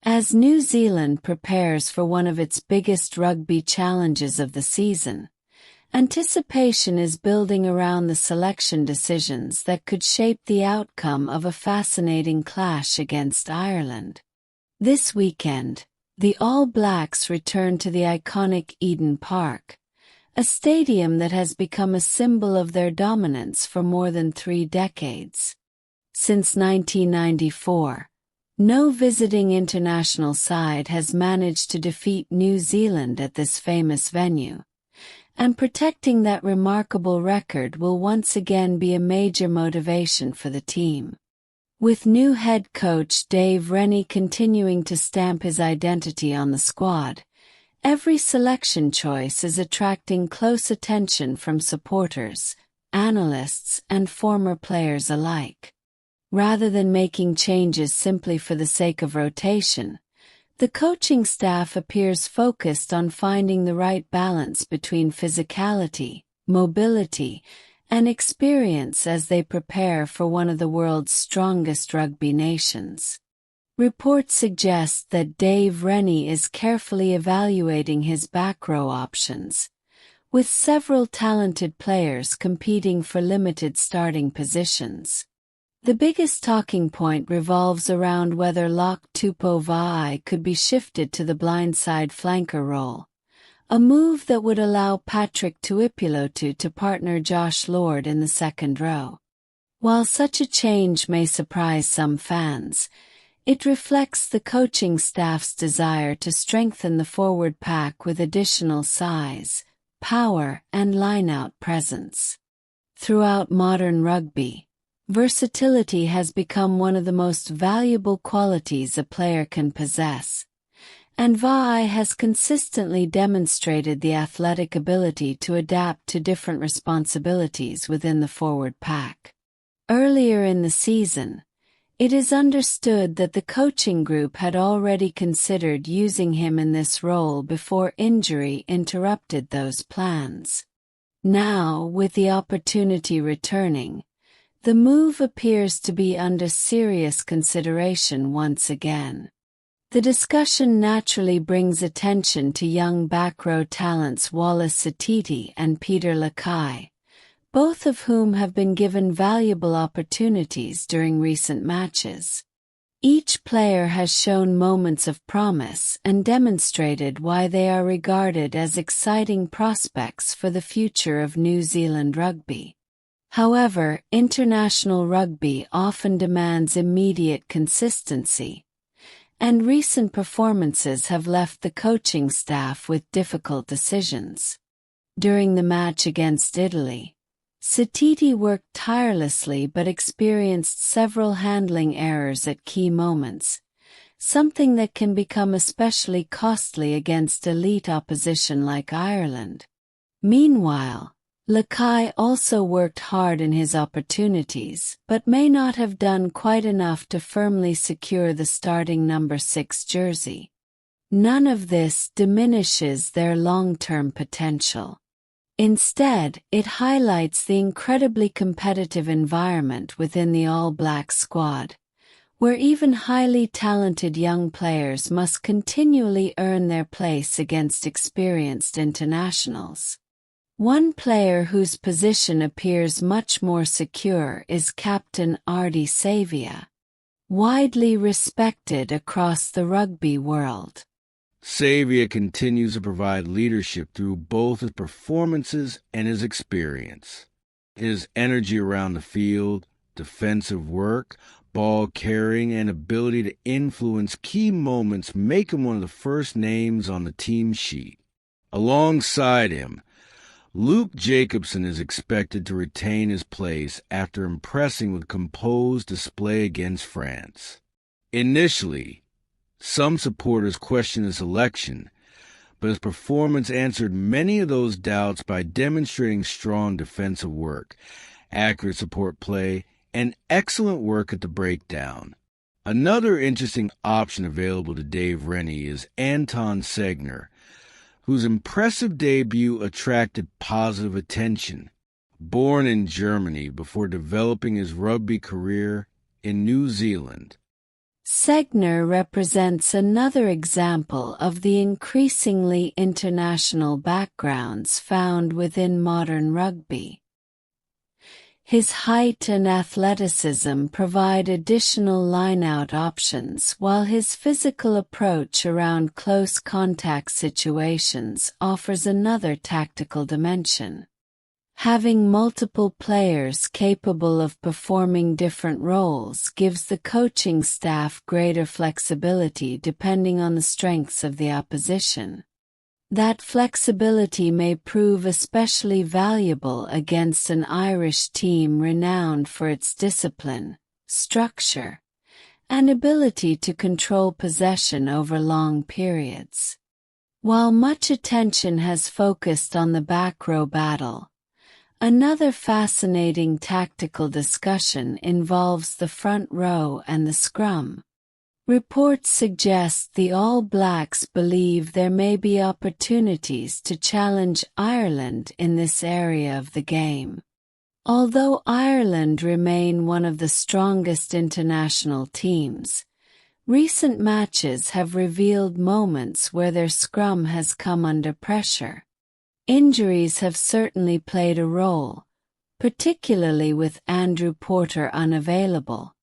As New Zealand prepares for one of its biggest rugby challenges of the season, anticipation is building around the selection decisions that could shape the outcome of a fascinating clash against Ireland. This weekend, the All Blacks return to the iconic Eden Park, a stadium that has become a symbol of their dominance for more than 3 decades. Since 1994, no visiting international side has managed to defeat New Zealand at this famous venue, and protecting that remarkable record will once again be a major motivation for the team. With new head coach Dave Rennie continuing to stamp his identity on the squad, every selection choice is attracting close attention from supporters, analysts, and former players alike. Rather than making changes simply for the sake of rotation, the coaching staff appears focused on finding the right balance between physicality, mobility, and experience as they prepare for one of the world's strongest rugby nations. Reports suggest that Dave Rennie is carefully evaluating his back row options, with several talented players competing for limited starting positions. The biggest talking point revolves around whether Lock Tupou Vaa'i could be shifted to the blindside flanker role, a move that would allow Patrick Tuipulotu to partner Josh Lord in the second row. While such a change may surprise some fans, it reflects the coaching staff's desire to strengthen the forward pack with additional size, power, and line-out presence. Throughout modern rugby, versatility has become one of the most valuable qualities a player can possess, and Vaa'i has consistently demonstrated the athletic ability to adapt to different responsibilities within the forward pack. Earlier in the season, it is understood that the coaching group had already considered using him in this role before injury interrupted those plans. Now, with the opportunity returning, the move appears to be under serious consideration once again. The discussion naturally brings attention to young back row talents Wallace Satiti and Peter Lakai, both of whom have been given valuable opportunities during recent matches. Each player has shown moments of promise and demonstrated why they are regarded as exciting prospects for the future of New Zealand rugby. However, international rugby often demands immediate consistency, and recent performances have left the coaching staff with difficult decisions. During the match against Italy, Satiti worked tirelessly but experienced several handling errors at key moments, something that can become especially costly against elite opposition like Ireland. Meanwhile, Lakai also worked hard in his opportunities but may not have done quite enough to firmly secure the starting number 6 jersey. None of this diminishes their long-term potential. Instead, it highlights the incredibly competitive environment within the All Black squad, where even highly talented young players must continually earn their place against experienced internationals. One player whose position appears much more secure is Captain Ardie Savia, widely respected across the rugby world. Savia continues to provide leadership through both his performances and his experience. His energy around the field, defensive work, ball carrying, and ability to influence key moments make him one of the first names on the team sheet. Alongside him, Luke Jacobson is expected to retain his place after impressing with composed display against France. Initially, some supporters questioned his selection, but his performance answered many of those doubts by demonstrating strong defensive work, accurate support play, and excellent work at the breakdown. Another interesting option available to Dave Rennie is Anton Segner, whose impressive debut attracted positive attention. Born in Germany before developing his rugby career in New Zealand, Segner represents another example of the increasingly international backgrounds found within modern rugby. His height and athleticism provide additional line-out options, while his physical approach around close contact situations offers another tactical dimension. Having multiple players capable of performing different roles gives the coaching staff greater flexibility depending on the strengths of the opposition. That flexibility may prove especially valuable against an Irish team renowned for its discipline, structure, and ability to control possession over long periods. While much attention has focused on the back row battle, another fascinating tactical discussion involves the front row and the scrum. Reports suggest the All Blacks believe there may be opportunities to challenge Ireland in this area of the game. Although Ireland remain one of the strongest international teams, recent matches have revealed moments where their scrum has come under pressure. Injuries have certainly played a role, particularly with Andrew Porter unavailable,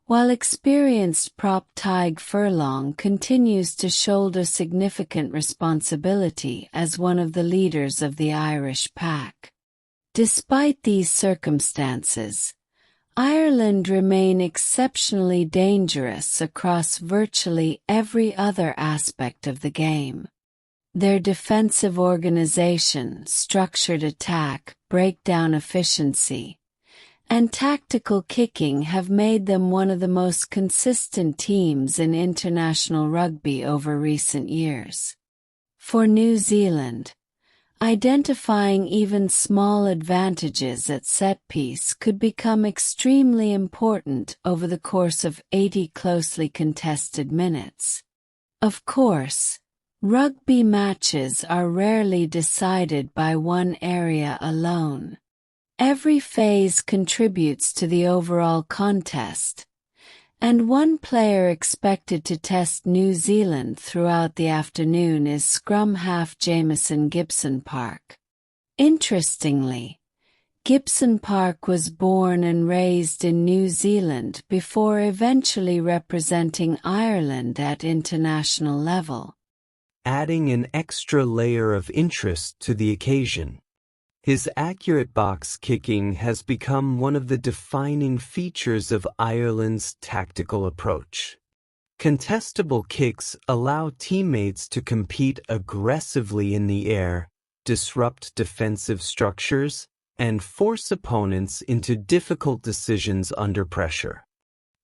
while experienced prop Tadhg Furlong continues to shoulder significant responsibility as one of the leaders of the Irish pack. Despite these circumstances, Ireland remain exceptionally dangerous across virtually every other aspect of the game. Their defensive organization, structured attack, breakdown efficiency, and tactical kicking have made them one of the most consistent teams in international rugby over recent years. For New Zealand, identifying even small advantages at set-piece could become extremely important over the course of 80 closely contested minutes. Of course, rugby matches are rarely decided by one area alone. Every phase contributes to the overall contest, and one player expected to test New Zealand throughout the afternoon is scrum half Jamison Gibson Park. Interestingly, Gibson Park was born and raised in New Zealand before eventually representing Ireland at international level, adding an extra layer of interest to the occasion. His accurate box kicking has become one of the defining features of Ireland's tactical approach. Contestable kicks allow teammates to compete aggressively in the air, disrupt defensive structures, and force opponents into difficult decisions under pressure.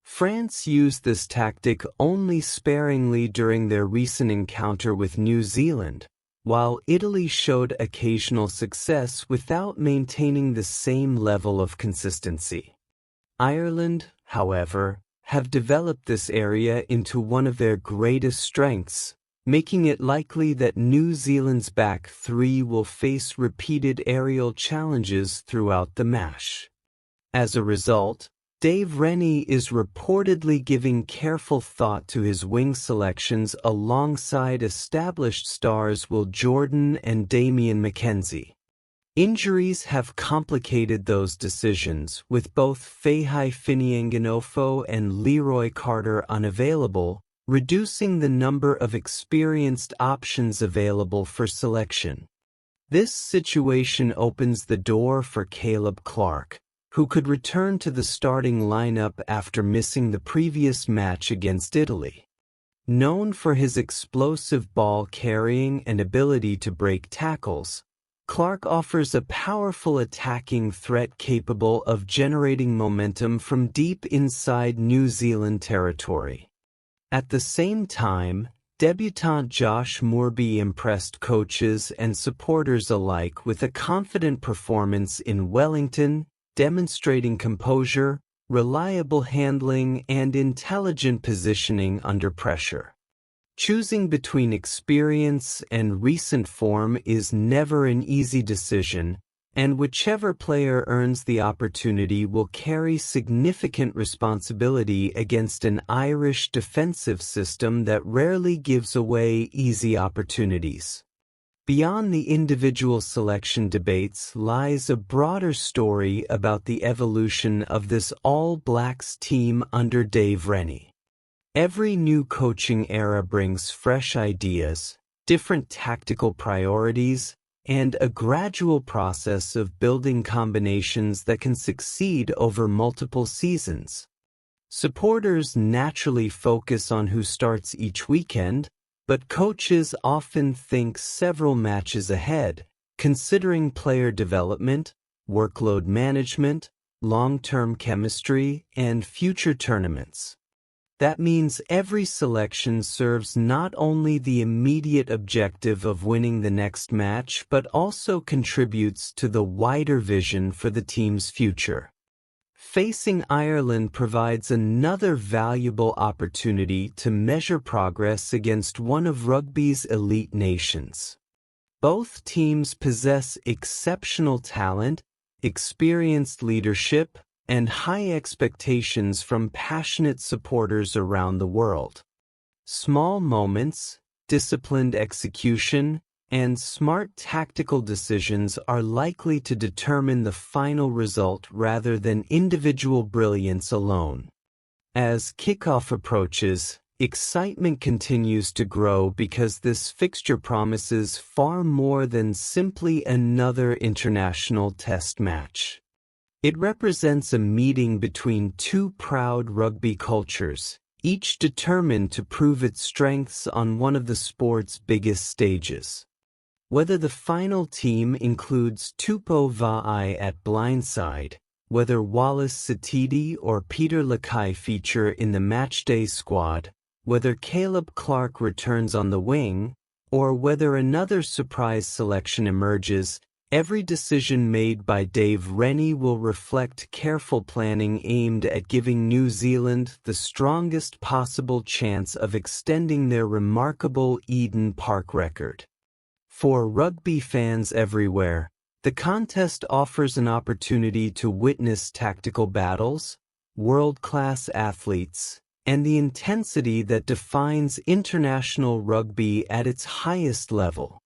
France used this tactic only sparingly during their recent encounter with New Zealand, while Italy showed occasional success without maintaining the same level of consistency. Ireland, however, have developed this area into one of their greatest strengths, making it likely that New Zealand's back three will face repeated aerial challenges throughout the match. As a result, Dave Rennie is reportedly giving careful thought to his wing selections alongside established stars Will Jordan and Damien McKenzie. Injuries have complicated those decisions, with both Fahai Finianganofo and Leroy Carter unavailable, reducing the number of experienced options available for selection. This situation opens the door for Caleb Clarke, who could return to the starting lineup after missing the previous match against Italy. Known for his explosive ball carrying and ability to break tackles, Clarke offers a powerful attacking threat capable of generating momentum from deep inside New Zealand territory. At the same time, debutant Josh Moorby impressed coaches and supporters alike with a confident performance in Wellington, demonstrating composure, reliable handling, and intelligent positioning under pressure. Choosing between experience and recent form is never an easy decision, and whichever player earns the opportunity will carry significant responsibility against an Irish defensive system that rarely gives away easy opportunities. Beyond the individual selection debates lies a broader story about the evolution of this All Blacks team under Dave Rennie. Every new coaching era brings fresh ideas, different tactical priorities, and a gradual process of building combinations that can succeed over multiple seasons. Supporters naturally focus on who starts each weekend, but coaches often think several matches ahead, considering player development, workload management, long-term chemistry, and future tournaments. That means every selection serves not only the immediate objective of winning the next match, but also contributes to the wider vision for the team's future. Facing Ireland provides another valuable opportunity to measure progress against one of rugby's elite nations. Both teams possess exceptional talent, experienced leadership, and high expectations from passionate supporters around the world. Small moments, disciplined execution, and smart tactical decisions are likely to determine the final result rather than individual brilliance alone. As kickoff approaches, excitement continues to grow because this fixture promises far more than simply another international test match. It represents a meeting between two proud rugby cultures, each determined to prove its strengths on one of the sport's biggest stages. Whether the final team includes Tupou Va'ai at blindside, whether Wallace Satidi or Peter Lakai feature in the matchday squad, whether Caleb Clark returns on the wing, or whether another surprise selection emerges, every decision made by Dave Rennie will reflect careful planning aimed at giving New Zealand the strongest possible chance of extending their remarkable Eden Park record. For rugby fans everywhere, the contest offers an opportunity to witness tactical battles, world-class athletes, and the intensity that defines international rugby at its highest level.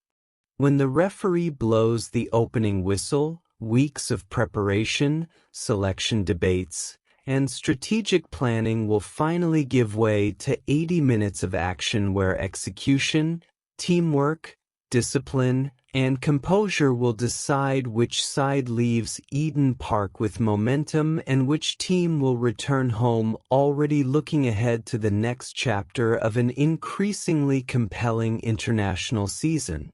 When the referee blows the opening whistle, weeks of preparation, selection debates, and strategic planning will finally give way to 80 minutes of action where execution, teamwork, discipline, and composure will decide which side leaves Eden Park with momentum and which team will return home already looking ahead to the next chapter of an increasingly compelling international season.